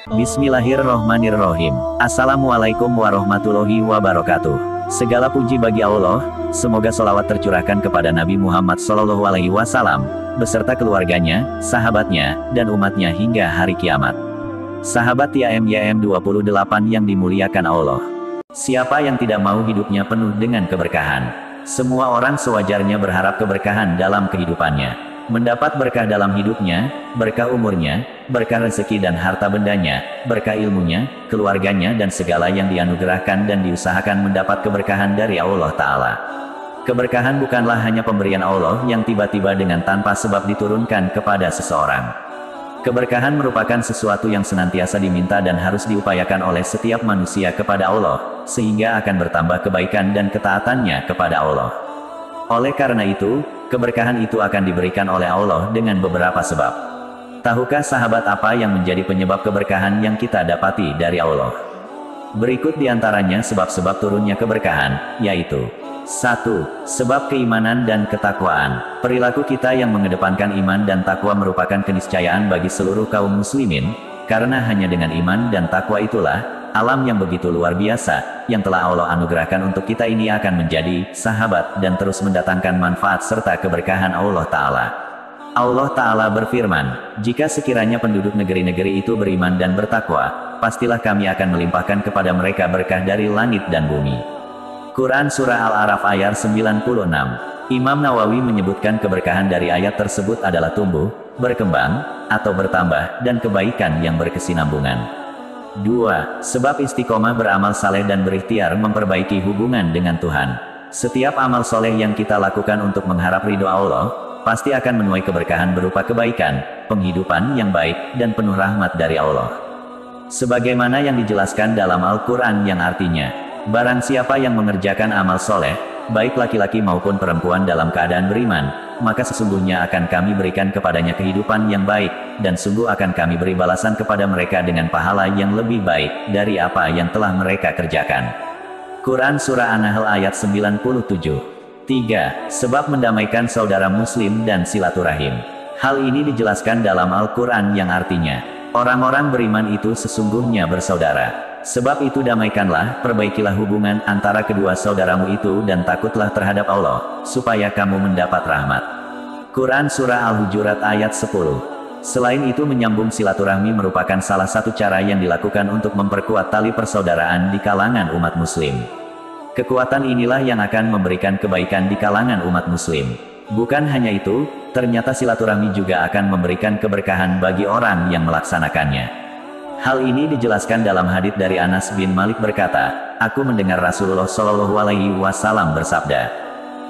Bismillahirrohmanirrohim. Assalamualaikum warahmatullahi wabarakatuh. Segala puji bagi Allah, semoga solawat tercurahkan kepada Nabi Muhammad SAW, beserta keluarganya, sahabatnya, dan umatnya hingga hari kiamat. Sahabat YM 28 yang dimuliakan Allah. Siapa yang tidak mau hidupnya penuh dengan keberkahan? Semua orang sewajarnya berharap keberkahan dalam kehidupannya. Mendapat berkah dalam hidupnya, berkah umurnya, berkah rezeki dan harta bendanya, berkah ilmunya, keluarganya dan segala yang dianugerahkan dan diusahakan mendapat keberkahan dari Allah Ta'ala. Keberkahan bukanlah hanya pemberian Allah yang tiba-tiba dengan tanpa sebab diturunkan kepada seseorang. Keberkahan merupakan sesuatu yang senantiasa diminta dan harus diupayakan oleh setiap manusia kepada Allah, sehingga akan bertambah kebaikan dan ketaatannya kepada Allah. Oleh karena itu, keberkahan itu akan diberikan oleh Allah dengan beberapa sebab. Tahukah sahabat apa yang menjadi penyebab keberkahan yang kita dapati dari Allah? Berikut diantaranya sebab-sebab turunnya keberkahan, yaitu 1. Sebab keimanan dan ketakwaan. Perilaku kita yang mengedepankan iman dan takwa merupakan keniscayaan bagi seluruh kaum muslimin, karena hanya dengan iman dan takwa itulah alam yang begitu luar biasa, yang telah Allah anugerahkan untuk kita ini akan menjadi sahabat dan terus mendatangkan manfaat serta keberkahan Allah Ta'ala. Allah Ta'ala berfirman, jika sekiranya penduduk negeri-negeri itu beriman dan bertakwa, pastilah kami akan melimpahkan kepada mereka berkah dari langit dan bumi. Quran Surah Al-A'raf ayat 96. Imam Nawawi menyebutkan keberkahan dari ayat tersebut adalah tumbuh, berkembang, atau bertambah, dan kebaikan yang berkesinambungan. 2. Sebab istiqomah beramal saleh dan berikhtiar memperbaiki hubungan dengan Tuhan. Setiap amal soleh yang kita lakukan untuk mengharap ridho Allah, pasti akan menuai keberkahan berupa kebaikan, penghidupan yang baik, dan penuh rahmat dari Allah. Sebagaimana yang dijelaskan dalam Al-Quran yang artinya, barang siapa yang mengerjakan amal soleh, baik laki-laki maupun perempuan dalam keadaan beriman, maka sesungguhnya akan kami berikan kepadanya kehidupan yang baik, dan sungguh akan kami beri balasan kepada mereka dengan pahala yang lebih baik dari apa yang telah mereka kerjakan. Quran Surah An-Nahl ayat 97. 3. Sebab mendamaikan saudara muslim dan silaturahim. Hal ini dijelaskan dalam Al-Quran yang artinya, orang-orang beriman itu sesungguhnya bersaudara. Sebab itu damaikanlah, perbaikilah hubungan antara kedua saudaramu itu dan takutlah terhadap Allah, supaya kamu mendapat rahmat. Quran Surah Al-Hujurat ayat 10. Selain itu menyambung silaturahmi merupakan salah satu cara yang dilakukan untuk memperkuat tali persaudaraan di kalangan umat muslim. Kekuatan inilah yang akan memberikan kebaikan di kalangan umat muslim. Bukan hanya itu, ternyata silaturahmi juga akan memberikan keberkahan bagi orang yang melaksanakannya. Hal ini dijelaskan dalam hadits dari Anas bin Malik berkata, aku mendengar Rasulullah SAW bersabda,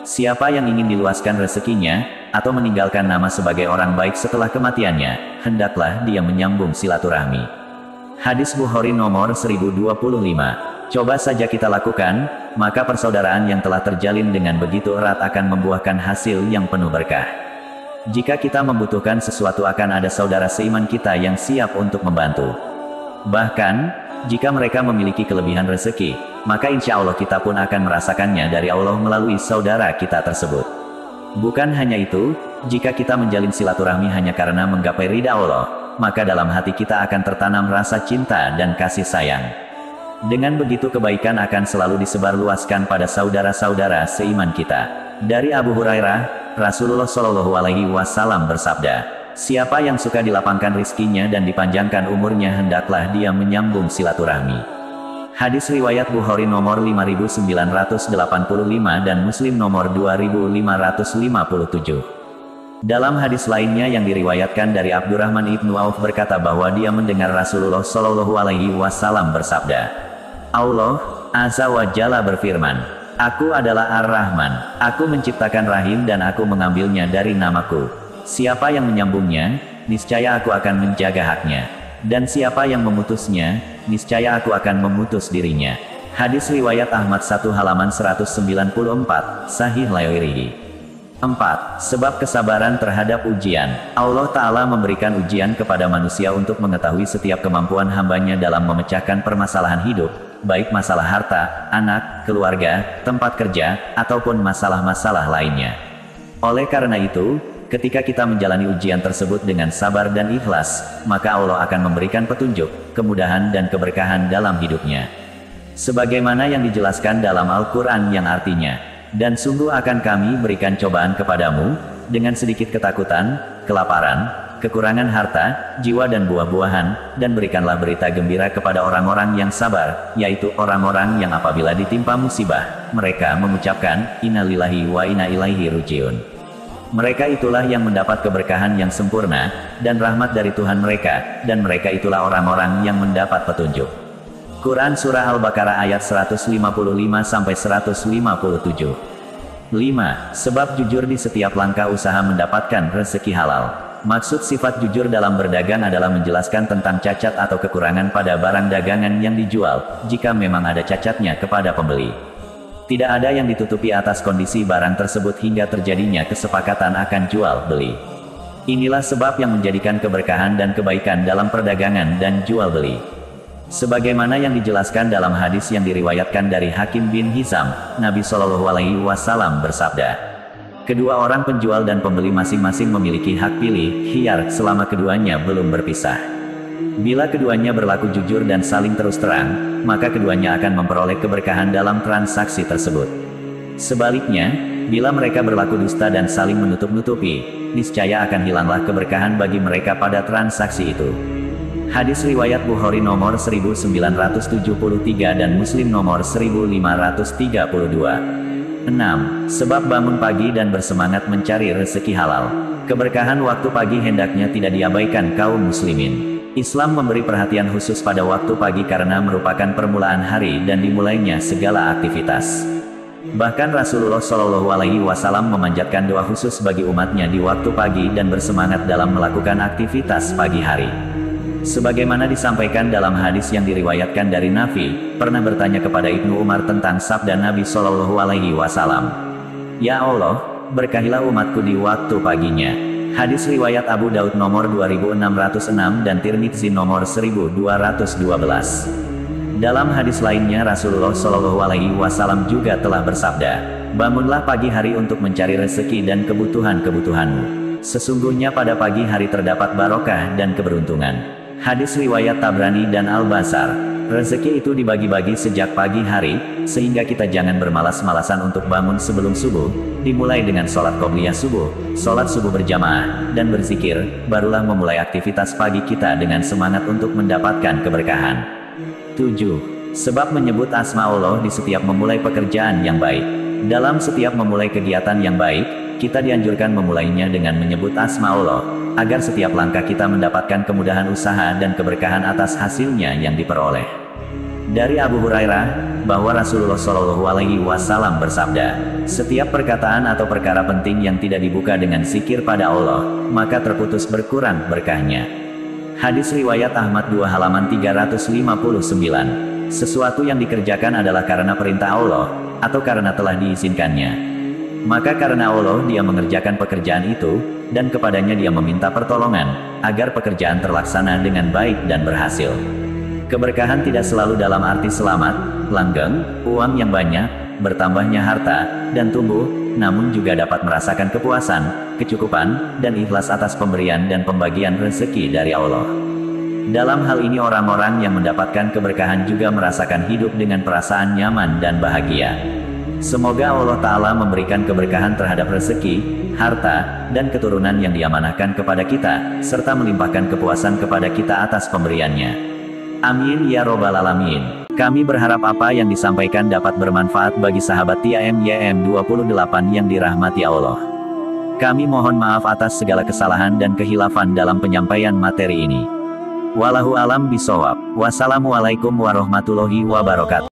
siapa yang ingin diluaskan rezekinya, atau meninggalkan nama sebagai orang baik setelah kematiannya, hendaklah dia menyambung silaturahmi. Hadis Bukhari nomor 1025. Coba saja kita lakukan, maka persaudaraan yang telah terjalin dengan begitu erat akan membuahkan hasil yang penuh berkah. Jika kita membutuhkan sesuatu akan ada saudara seiman kita yang siap untuk membantu. Bahkan, jika mereka memiliki kelebihan rezeki, maka insya Allah kita pun akan merasakannya dari Allah melalui saudara kita tersebut. Bukan hanya itu, jika kita menjalin silaturahmi hanya karena menggapai ridha Allah, maka dalam hati kita akan tertanam rasa cinta dan kasih sayang. Dengan begitu kebaikan akan selalu disebarluaskan pada saudara-saudara seiman kita. Dari Abu Hurairah, Rasulullah SAW bersabda, siapa yang suka dilapangkan rizkinya dan dipanjangkan umurnya hendaklah dia menyambung silaturahmi. Hadis riwayat Bukhari nomor 5985 dan Muslim nomor 2557. Dalam hadis lainnya yang diriwayatkan dari Abdurrahman ibnu Auf berkata bahwa dia mendengar Rasulullah SAW bersabda, Allah Azza wa Jalla berfirman, aku adalah Ar-Rahman, aku menciptakan rahim dan aku mengambilnya dari namaku. Siapa yang menyambungnya, niscaya aku akan menjaga haknya. Dan siapa yang memutusnya, niscaya aku akan memutus dirinya. Hadis riwayat Ahmad 1 halaman 194, Sahih Layoirihi. 4. Sebab kesabaran terhadap ujian. Allah Ta'ala memberikan ujian kepada manusia untuk mengetahui setiap kemampuan hambanya dalam memecahkan permasalahan hidup, baik masalah harta, anak, keluarga, tempat kerja, ataupun masalah-masalah lainnya. Oleh karena itu, Ketika kita menjalani ujian tersebut dengan sabar dan ikhlas, maka Allah akan memberikan petunjuk, kemudahan dan keberkahan dalam hidupnya. Sebagaimana yang dijelaskan dalam Al-Quran yang artinya, dan sungguh akan kami berikan cobaan kepadamu, dengan sedikit ketakutan, kelaparan, kekurangan harta, jiwa dan buah-buahan, dan berikanlah berita gembira kepada orang-orang yang sabar, yaitu orang-orang yang apabila ditimpa musibah, mereka mengucapkan, Inna lillahi wa inna ilaihi raji'un. Mereka itulah yang mendapat keberkahan yang sempurna, dan rahmat dari Tuhan mereka, dan mereka itulah orang-orang yang mendapat petunjuk. Quran Surah Al-Baqarah ayat 155-157. 5. Sebab jujur di setiap langkah usaha mendapatkan rezeki halal. Maksud sifat jujur dalam berdagang adalah menjelaskan tentang cacat atau kekurangan pada barang dagangan yang dijual, jika memang ada cacatnya kepada pembeli. Tidak ada yang ditutupi atas kondisi barang tersebut hingga terjadinya kesepakatan akan jual beli. Inilah sebab yang menjadikan keberkahan dan kebaikan dalam perdagangan dan jual beli. Sebagaimana yang dijelaskan dalam hadis yang diriwayatkan dari Hakim bin Hizam, Nabi Shallallahu Alaihi Wasallam bersabda, kedua orang penjual dan pembeli masing-masing memiliki hak pilih, khiyar, selama keduanya belum berpisah. Bila keduanya berlaku jujur dan saling terus terang, maka keduanya akan memperoleh keberkahan dalam transaksi tersebut. Sebaliknya, bila mereka berlaku dusta dan saling menutup-nutupi, niscaya akan hilanglah keberkahan bagi mereka pada transaksi itu. Hadis riwayat Bukhari nomor 1973 dan Muslim nomor 1532. 6. Sebab bangun pagi dan bersemangat mencari rezeki halal. Keberkahan waktu pagi hendaknya tidak diabaikan kaum muslimin. Islam memberi perhatian khusus pada waktu pagi karena merupakan permulaan hari dan dimulainya segala aktivitas. Bahkan Rasulullah Shallallahu Alaihi Wasallam memanjatkan doa khusus bagi umatnya di waktu pagi dan bersemangat dalam melakukan aktivitas pagi hari. Sebagaimana disampaikan dalam hadis yang diriwayatkan dari Nafi, pernah bertanya kepada Ibnu Umar tentang sabda Nabi Shallallahu Alaihi Wasallam, Ya Allah, berkahilah umatku di waktu paginya. Hadis riwayat Abu Daud nomor 2606 dan Tirmidzi nomor 1212. Dalam hadis lainnya Rasulullah Shallallahu Alaihi Wasallam juga telah bersabda, bangunlah pagi hari untuk mencari rezeki dan kebutuhan-kebutuhanmu. Sesungguhnya pada pagi hari terdapat barokah dan keberuntungan. Hadis riwayat Tabrani dan Al-Bazar. Rezeki itu dibagi-bagi sejak pagi hari, sehingga kita jangan bermalas-malasan untuk bangun sebelum subuh, dimulai dengan sholat qobliyah subuh, sholat subuh berjamaah, dan berzikir, barulah memulai aktivitas pagi kita dengan semangat untuk mendapatkan keberkahan. 7. Sebab menyebut asma Allah di setiap memulai pekerjaan yang baik. Dalam setiap memulai kegiatan yang baik, kita dianjurkan memulainya dengan menyebut asma Allah, agar setiap langkah kita mendapatkan kemudahan usaha dan keberkahan atas hasilnya yang diperoleh. Dari Abu Hurairah, bahwa Rasulullah Shallallahu Alaihi Wasallam bersabda, setiap perkataan atau perkara penting yang tidak dibuka dengan zikir pada Allah, maka terputus berkurang berkahnya. Hadis riwayat Ahmad 2 halaman 359. Sesuatu yang dikerjakan adalah karena perintah Allah, atau karena telah diizinkannya. Maka karena Allah dia mengerjakan pekerjaan itu, dan kepadanya dia meminta pertolongan, agar pekerjaan terlaksana dengan baik dan berhasil. Keberkahan tidak selalu dalam arti selamat, langgeng, uang yang banyak, bertambahnya harta, dan tumbuh, namun juga dapat merasakan kepuasan, kecukupan, dan ikhlas atas pemberian dan pembagian rezeki dari Allah. Dalam hal ini orang-orang yang mendapatkan keberkahan juga merasakan hidup dengan perasaan nyaman dan bahagia. Semoga Allah Ta'ala memberikan keberkahan terhadap rezeki, harta, dan keturunan yang diamanahkan kepada kita, serta melimpahkan kepuasan kepada kita atas pemberiannya. Amin ya robbal alamin. Kami berharap apa yang disampaikan dapat bermanfaat bagi sahabat TIAM 28 yang dirahmati Allah. Kami mohon maaf atas segala kesalahan dan kehilafan dalam penyampaian materi ini. Wallahu alam bisawab. Wassalamualaikum warahmatullahi wabarakatuh.